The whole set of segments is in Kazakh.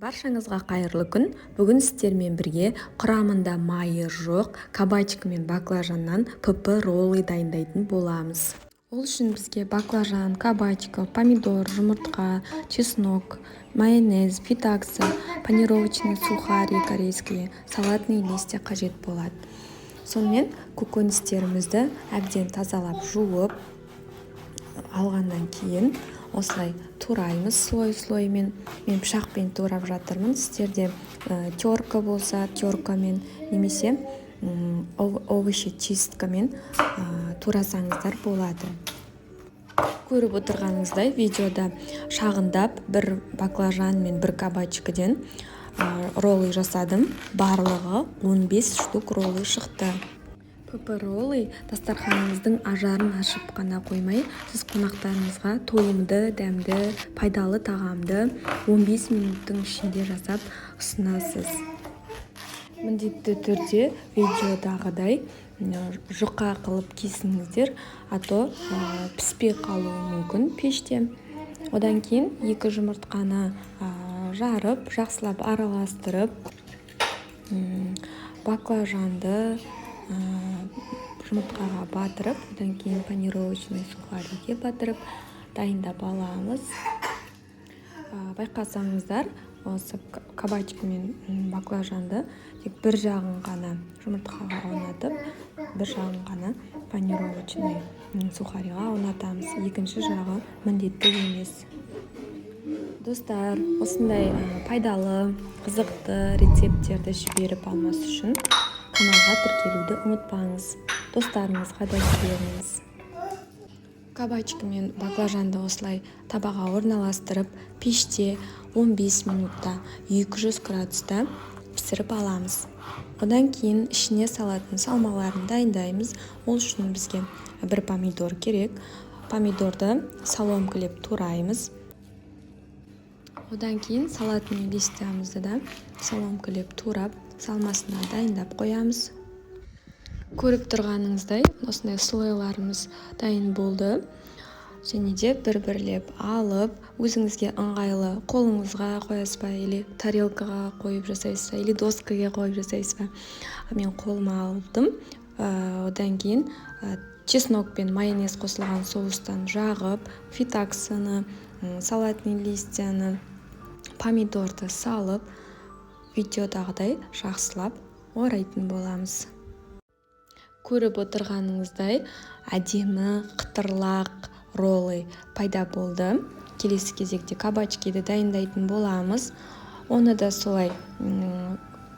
Баршаңызға қайырлы күн. Бүгін сіздермен бірге құрамында майы жоқ кабачка мен баклажаннан ПП роллы дайындайтын боламыз. Ол үшін бізге баклажан, кабачка, помидор, жұмыртқа, чеснок, майонез, фитакса, панировочный сухари корейские, салатный листья қажет болады. Сонымен көкөністерімізді әбден тазалап жуып алғаннан кейін осылай тураймыз слой-слоймен. Мен пышақпен турап жатырмын. Сіздерде терка болса теркамен немесе овощечисткамен турасаңыздар болады. Көріп отырғаныңыздай видеода шағындап бір баклажан мен бір кабачкаден роллы жасадым. Барлығы 15 штук роллы шықты. ПП роллы дастарханыңыздың ажарын ашып қана қоймай, сіз қонақтарыңызға тойымды, дәмді, пайдалы тағамды 15 минуттың ішінде жасап ұсынасыз. Міндетті түрде видеодағыдай жұқа қылып кесіңіздер, ато піспей қалуы мүмкін пеште. Одан кейін 2 жұмыртқаны жарып, жақсылап араластырып, баклажанды жұмыртқаға батырып, одан кейін панировочный сухариге батырып дайындап аламыз. Байқасаңыздар, осы кабачка мен баклажанды тек бір жағын ғана жұмыртқаға аунатып, бір жағын ғана панировочный сухариға аунатамыз. Екінші жағы міндетті емес. Достар, осындай пайдалы, қызықты рецепттерді жіберіп алмас үшін каналға тіркелуді ұмытпаңыз. Достарыңызға да жіберіңіз. Кабачка мен баклажанды осылай табаға орналастырып, пеште 15 минутта 200 градуста пісіріп аламыз. Одан кейін ішіне салатын салмаларын дайындаймыз. Ол үшін бізге бір помидор керек. Помидорды соломкілеп тураймыз. Одан кейін салатный листьямызды да соломкілеп турап, салмасына дайындап қоямыз. Көріп тұрғаныңыздай, осындай слойларымыз дайын болды. Және де бір-бірлеп алып, өзіңізге ыңғайлы қолыңызға қоясыз ба, или тарелкаға қойып жасайсыз ба, или доскаға қойып жасайсыз ба. Мен қолыма алдым. Одан кейін чеснок пен майонез қосылған соустан жағып, фитаксаны, салатный листьяны, помидорды салып, видеодағыдай жақсылап орайтын боламыз. Көріп отырғаныңыздай әдемі қытырлақ роллы пайда болды. Келесі кезекте кабачкиді дайындайтын боламыз. Оны да солай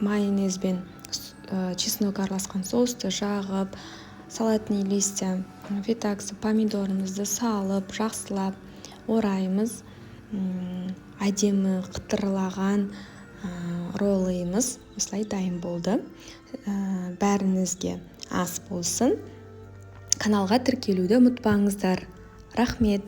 майонез бен чеснок араласқан соусты жағып, салатный листья, фитакса, помидорымызды салып, жақсылап ораймыз. Әдемі қытырлаған роллымыз осылай дайын болды. Бәріңізге ас болсын. Каналға тіркелуді ұмытпаңыздар. Рахмет.